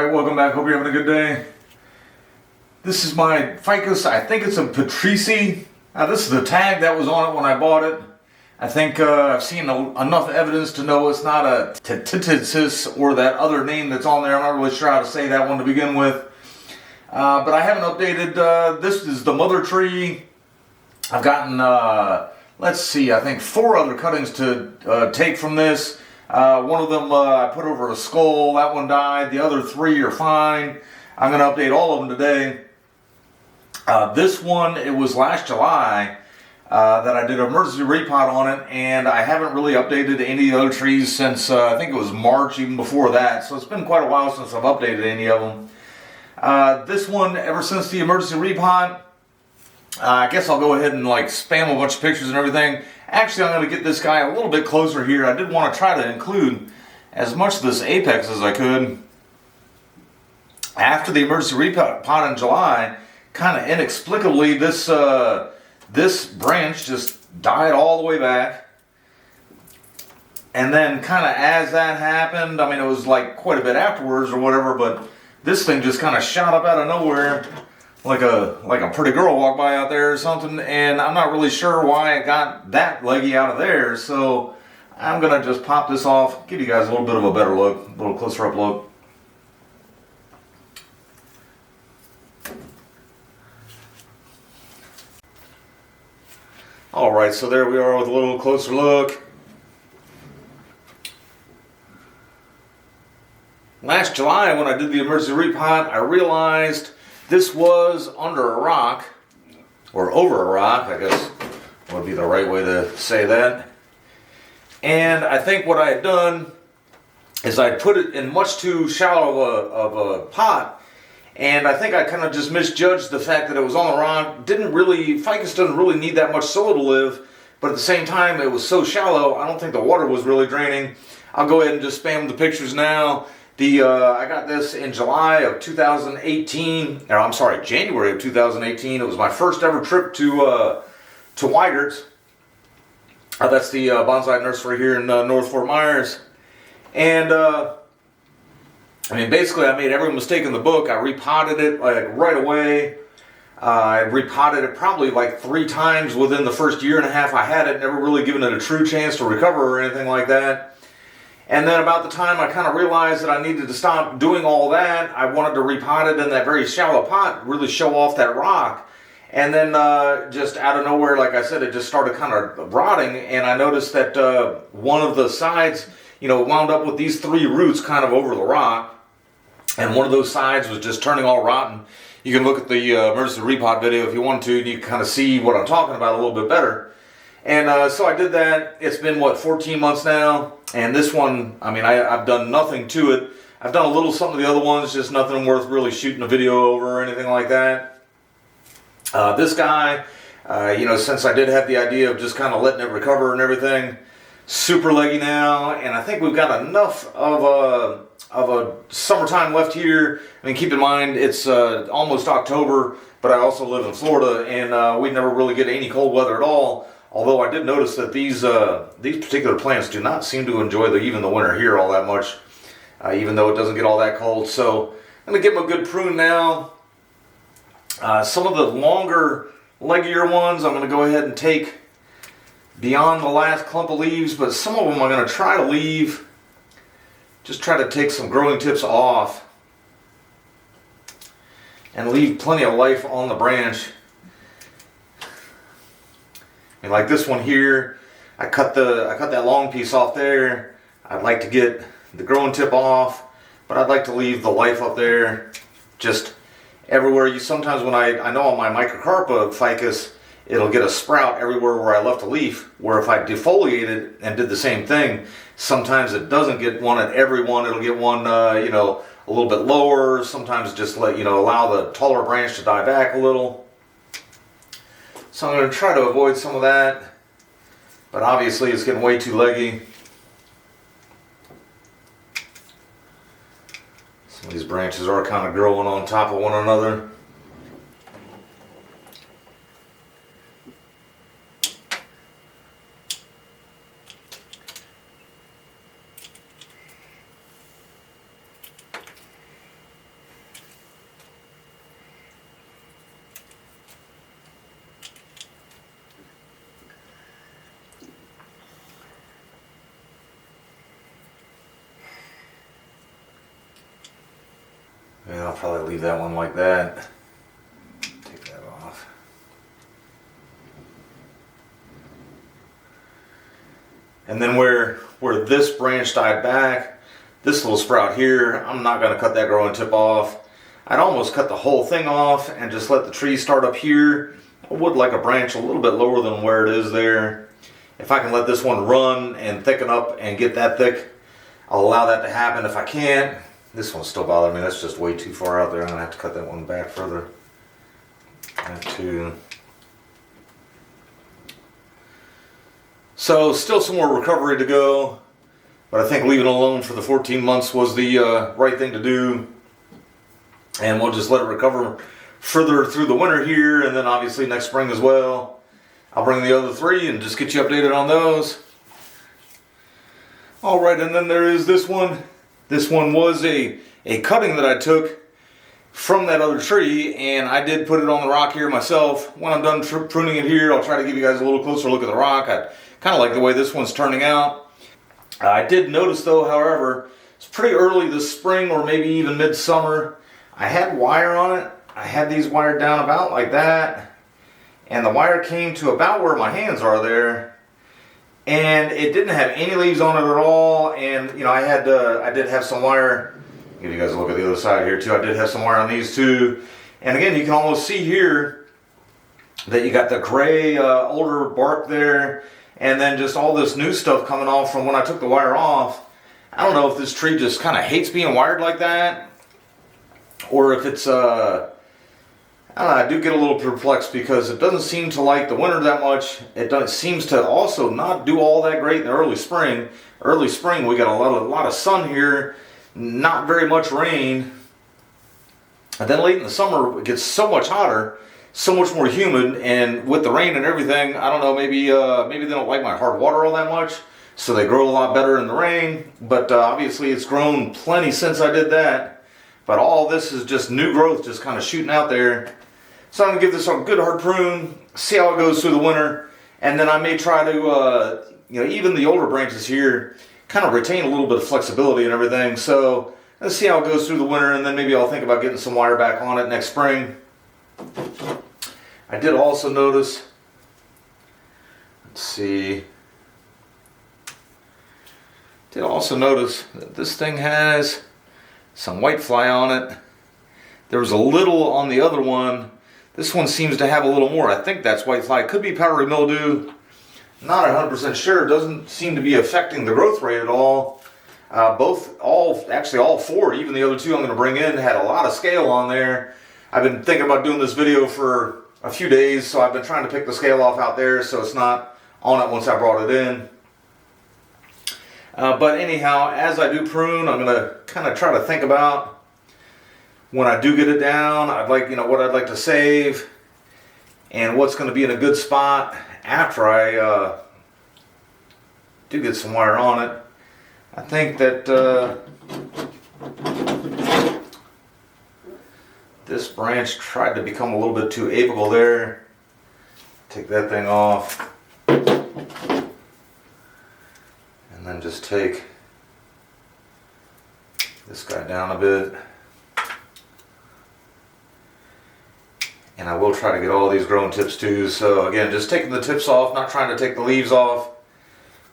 Alright, welcome back. Hope you're having a good day. This is my Ficus. I think it's a Petersii. This is the tag that was on it when I bought it. I think I've seen enough evidence to know it's not a tettensis or that other name that's on there. I'm not really sure how to say that one to begin with. But I haven't updated. This is the mother tree. I've gotten, let's see, I think 4 other cuttings to take from this. One of them I put over a skull. That one died. The other 3 are fine. I'm going to update all of them today. This one, it was last July that I did an emergency repot on it, and I haven't really updated any of the other trees since I think it was March, even before that. So it's been quite a while since I've updated any of them. This one, ever since the emergency repot, I guess I'll go ahead and like spam a bunch of pictures and everything. Actually, I'm going to get this guy a little bit closer here. I did want to try to include as much of this apex as I could. After the emergency repot in July, kind of inexplicably, this branch just died all the way back. And then kind of as that happened, I mean, it was like quite a bit afterwards or whatever, but this thing just kind of shot up out of nowhere. Like a pretty girl walked by out there or something, and I'm not really sure why it got that leggy out of there, so I'm going to just pop this off, give you guys a little bit of a better look, a little closer up look. Alright, so there we are with a little closer look. Last July when I did the emergency repot, I realized this was under a rock, or over a rock, I guess would be the right way to say that. And I think what I had done is I put it in much too shallow of a pot, and I think I kind of just misjudged the fact that it was on the rock. Ficus doesn't really need that much soil to live, but at the same time it was so shallow, I don't think the water was really draining. I'll go ahead and just spam the pictures now. I got this in July of 2018, or I'm sorry, January of 2018. It was my first ever trip to Weigert's. That's the bonsai nursery here in North Fort Myers. And I mean, basically, I made every mistake in the book. I repotted it like right away. I repotted it probably like 3 times within the first year and a half I had it. Never really given it a true chance to recover or anything like that. And then about the time I kind of realized that I needed to stop doing all that, I wanted to repot it in that very shallow pot, really show off that rock. And then just out of nowhere, like I said, it just started kind of rotting. And I noticed that one of the sides, wound up with these 3 roots kind of over the rock. And one of those sides was just turning all rotten. You can look at the emergency repot video if you want to, and you can kind of see what I'm talking about a little bit better. And so I did that. It's been, 14 months now. And this one, I mean, I've done nothing to it. I've done a little something to the other ones, just nothing worth really shooting a video over or anything like that. This guy, since I did have the idea of just kind of letting it recover and everything, super leggy now. And I think we've got enough of a summertime left here. I mean, keep in mind, it's almost October, but I also live in Florida, and we never really get any cold weather at all. Although I did notice that these particular plants do not seem to enjoy even the winter here all that much, even though it doesn't get all that cold. So I'm going to give them a good prune now. Some of the longer, leggier ones I'm going to go ahead and take beyond the last clump of leaves, but some of them I'm going to try to leave, just try to take some growing tips off and leave plenty of life on the branch. And like this one here, I cut that long piece off there. I'd like to get the growing tip off, but I'd like to leave the life up there, just everywhere. Sometimes when I know on my microcarpa ficus, it'll get a sprout everywhere where I left a leaf. Where if I defoliated and did the same thing, sometimes it doesn't get one at every one. It'll get one, a little bit lower. Sometimes just allow the taller branch to die back a little. So I'm going to try to avoid some of that, but obviously it's getting way too leggy. Some of these branches are kind of growing on top of one another. And I'll probably leave that one like that. Take that off. And then where this branch died back, this little sprout here, I'm not going to cut that growing tip off. I'd almost cut the whole thing off and just let the tree start up here. I would like a branch a little bit lower than where it is there. If I can let this one run and thicken up and get that thick, I'll allow that to happen. If I can't, this one's still bothering me. That's just way too far out there. I'm going to have to cut that one back further. So still some more recovery to go, but I think leaving it alone for the 14 months was the right thing to do. And we'll just let it recover further through the winter here, and then obviously next spring as well. I'll bring the other 3 and just get you updated on those. Alright, and then there is this one. This one was a cutting that I took from that other tree, and I did put it on the rock here myself. When I'm done pruning it here, I'll try to give you guys a little closer look at the rock. I kind of like the way this one's turning out. I did notice though, however, it's pretty early this spring or maybe even midsummer. I had wire on it. I had these wired down about like that, and the wire came to about where my hands are there, and it didn't have any leaves on it at all. And you know, I did have some wire. Give you guys a look at the other side here too. I did have some wire on these too, and again, you can almost see here that you got the gray older bark there, and then just all this new stuff coming off from when I took the wire off. I don't know if this tree just kind of hates being wired like that, or if it's I don't know. I do get a little perplexed because it doesn't seem to like the winter that much. It seems to also not do all that great in the early spring. Early spring, we got a lot of sun here, not very much rain. And then late in the summer, it gets so much hotter, so much more humid, and with the rain and everything, I don't know, maybe they don't like my hard water all that much, so they grow a lot better in the rain. But obviously it's grown plenty since I did that. But all this is just new growth, just kind of shooting out there. So I'm going to give this a good hard prune, see how it goes through the winter, and then I may try to, even the older branches here, kind of retain a little bit of flexibility and everything. So let's see how it goes through the winter, and then maybe I'll think about getting some wire back on it next spring. I did also notice, that this thing has some whitefly on it. There was a little on the other one. This one seems to have a little more. I think that's whitefly. It could be powdery mildew. Not 100% sure. It doesn't seem to be affecting the growth rate at all. All 4, even the other 2 I'm going to bring in, had a lot of scale on there. I've been thinking about doing this video for a few days, so I've been trying to pick the scale off out there so it's not on it once I brought it in. But anyhow, as I do prune, I'm going to kind of try to think about when I do get it down, what I'd like to save and what's going to be in a good spot after I do get some wire on it. I think that this branch tried to become a little bit too apical there. Take that thing off. And then just take this guy down a bit. And I will try to get all these growing tips too. So again, just taking the tips off, not trying to take the leaves off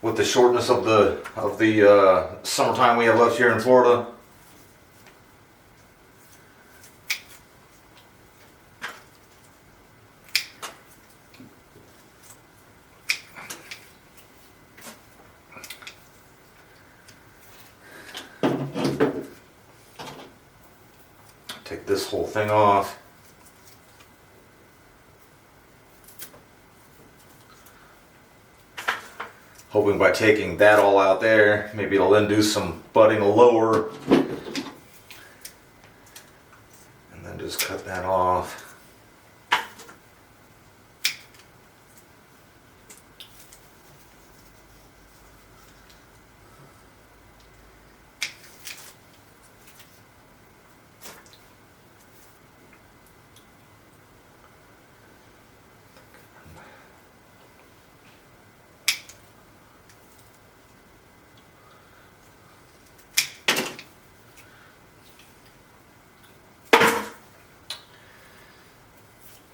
with the shortness of the summertime we have left here in Florida. Take this whole thing off. Hoping by taking that all out there, maybe it'll induce some budding lower. And then just cut that off.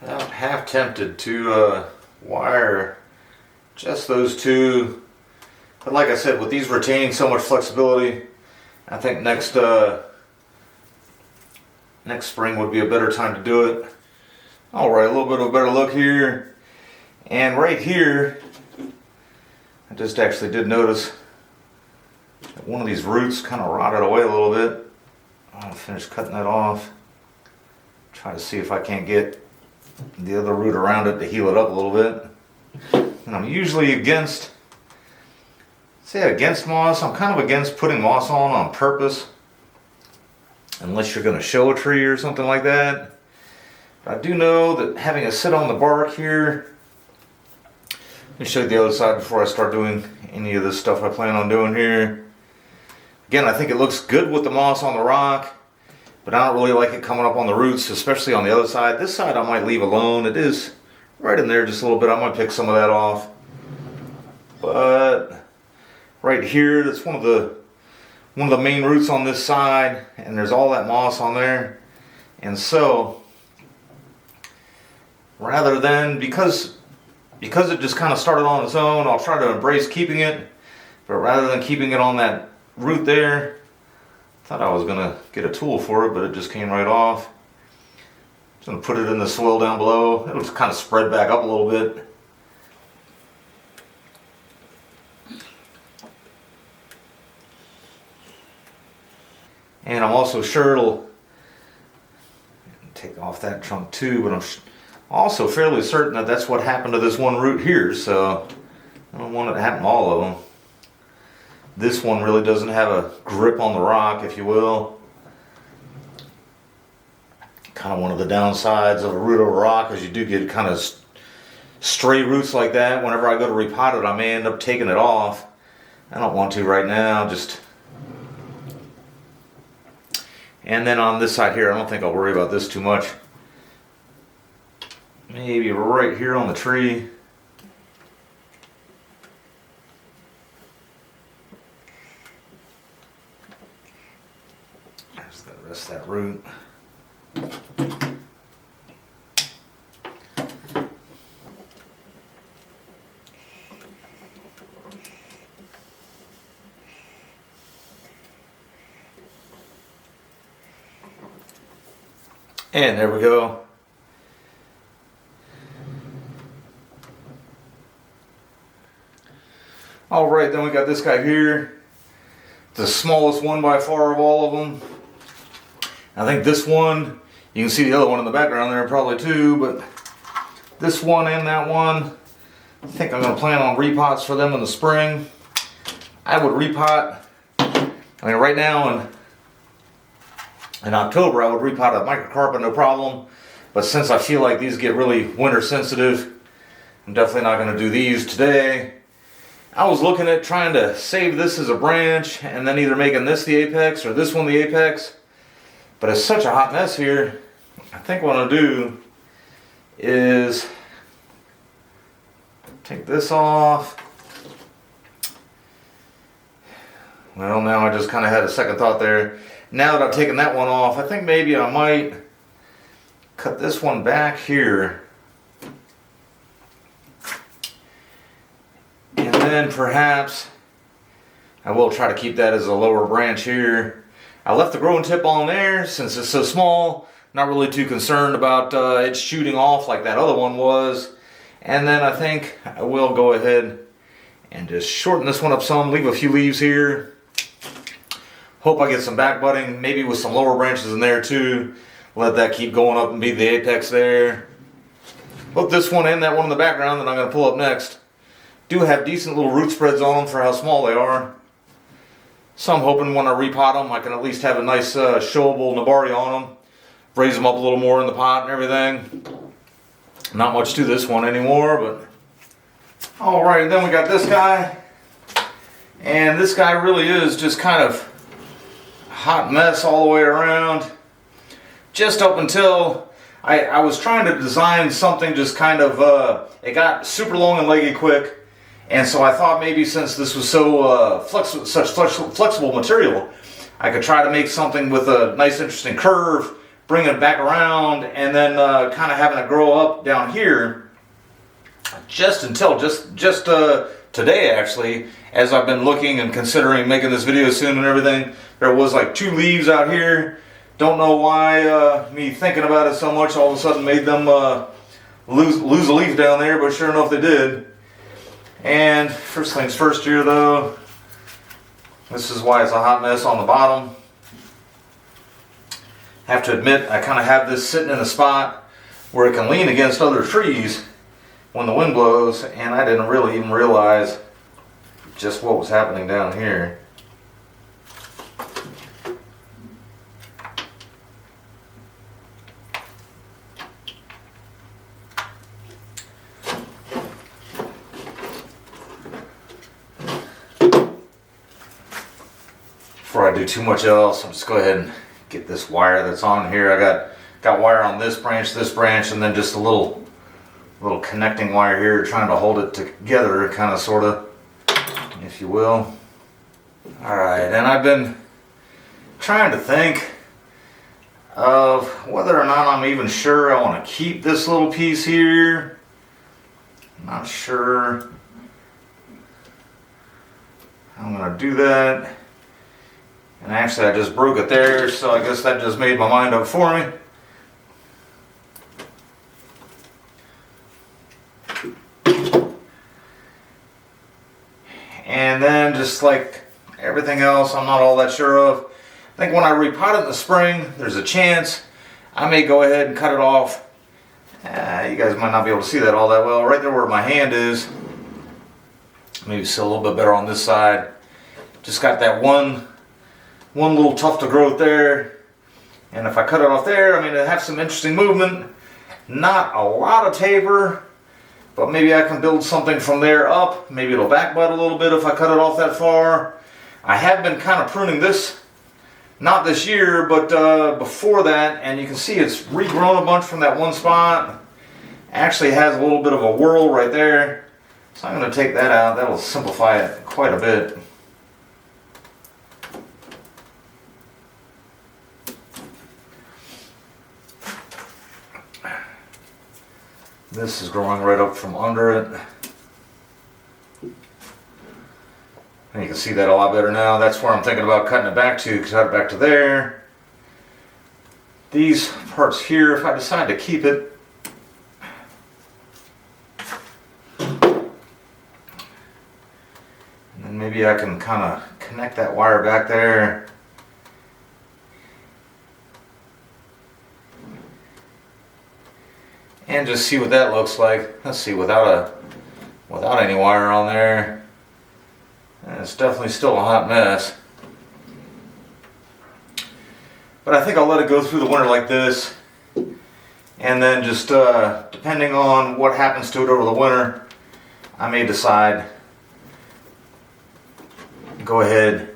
I'm half tempted to wire just those two, but like I said, with these retaining so much flexibility, I think next spring would be a better time to do it. All right, a little bit of a better look here, and right here, I just actually did notice that one of these roots kind of rotted away a little bit. I'll finish cutting that off. Try to see if I can't get the other root around it to heal it up a little bit. And I'm usually against moss. I'm kind of against putting moss on purpose, unless you're going to show a tree or something like that. But I do know that having it sit on the bark here. Let me show you the other side before I start doing any of this stuff I plan on doing here. Again, I think it looks good with the moss on the rock, but I don't really like it coming up on the roots, especially on the other side. This side I might leave alone. It is right in there just a little bit. I might pick some of that off. But right here, that's one of the main roots on this side, and there's all that moss on there. And so, rather than, because it just kind of started on its own, I'll try to embrace keeping it. But rather than keeping it on that root there, I thought I was going to get a tool for it, but it just came right off. Just going to put it in the soil down below. It'll just kind of spread back up a little bit. And I'm also sure it'll take off that trunk too, but I'm also fairly certain that that's what happened to this one root here, so I don't want it to happen to all of them. This one really doesn't have a grip on the rock, if you will. Kind of one of the downsides of a root over rock is you do get kind of stray roots like that. Whenever I go to repot it, I may end up taking it off. I don't want to right now, just... And then on this side here, I don't think I'll worry about this too much. Maybe right here on the tree. There's the rest of that root. And there we go. All right, then we got this guy here. The smallest one by far of all of them. I think this one, you can see the other one in the background there probably too, but this one and that one, I think I'm gonna plan on repots for them in the spring. I would repot, I mean right now in October I would repot a microcarpet no problem, but since I feel like these get really winter sensitive, I'm definitely not gonna do these today. I was looking at trying to save this as a branch and then either making this the apex or this one the apex. But it's such a hot mess here, I think what I'll do is take this off. Well, now I just kind of had a second thought there. Now that I've taken that one off, I think maybe I might cut this one back here. And then perhaps I will try to keep that as a lower branch here. I left the growing tip on there since it's so small. Not really too concerned about it shooting off like that other one was. And then I think I will go ahead and just shorten this one up some, leave a few leaves here. Hope I get some back budding, maybe with some lower branches in there too. Let that keep going up and be the apex there. Both this one and that one in the background that I'm going to pull up next do have decent little root spreads on them for how small they are. So I'm hoping when I repot them, I can at least have a nice showable nabari on them. Raise them up a little more in the pot and everything. Not much to this one anymore, but... Alright, then we got this guy. And this guy really is just kind of a hot mess all the way around. Just up until I was trying to design something just kind of... it got super long and leggy quick. And so I thought maybe since this was so such flexible material, I could try to make something with a nice interesting curve, bringing it back around and then kind of having it grow up down here just until today actually, as I've been looking and considering making this video soon and everything. There was like 2 leaves out here. Don't know why me thinking about it so much all of a sudden made them lose a leaf down there, but sure enough they did. And first things first here though, this is why it's a hot mess on the bottom. Have to admit, I kind of have this sitting in a spot where it can lean against other trees when the wind blows, and I didn't really even realize just what was happening down here. Before I do too much else, I'll just go ahead and get this wire that's on here. I got wire on this branch, and then just a little connecting wire here, trying to hold it together, kind of, sort of, if you will. All right, and I've been trying to think of whether or not I'm even sure I want to keep this little piece here. I'm not sure I'm going to do that. And actually I just broke it there, so I guess that just made my mind up for me. And then just like everything else I'm not all that sure of. I think when I repot it in the spring, there's a chance I may go ahead and cut it off. You guys might not be able to see that all that well. Right there where my hand is. Maybe see a little bit better on this side. Just got that one little tuft of growth there, and if I cut it off there, I mean, it has some interesting movement, not a lot of taper, but maybe I can build something from there up. Maybe it'll back bud a little bit if I cut it off that far. I have been kind of pruning this, not this year, but before that, and you can see it's regrown a bunch from that one spot. Actually has a little bit of a whorl right there, so I'm going to take that out. That'll simplify it quite a bit. This is growing right up from under it. And you can see that a lot better now. That's where I'm thinking about cutting it back to, cut it back to there. These parts here, if I decide to keep it, and then maybe I can kind of connect that wire back there. And just see what that looks like. Let's see, without any wire on there. And it's definitely still a hot mess. But I think I'll let it go through the winter like this. And then just depending on what happens to it over the winter, I may decide, go ahead,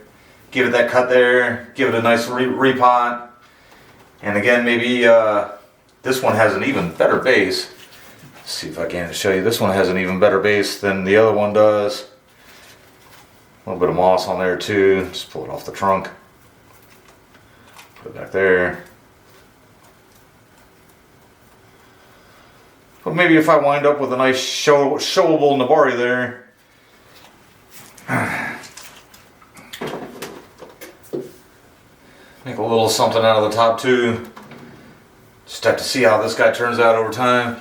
give it that cut there, give it a nice repot. And again, maybe this one has an even better base. Let's see if I can show you. This one has an even better base than the other one does. A little bit of moss on there too. Just pull it off the trunk. Put it back there. But maybe if I wind up with a nice showable nabari there. Make a little something out of the top too. Just have to see how this guy turns out over time.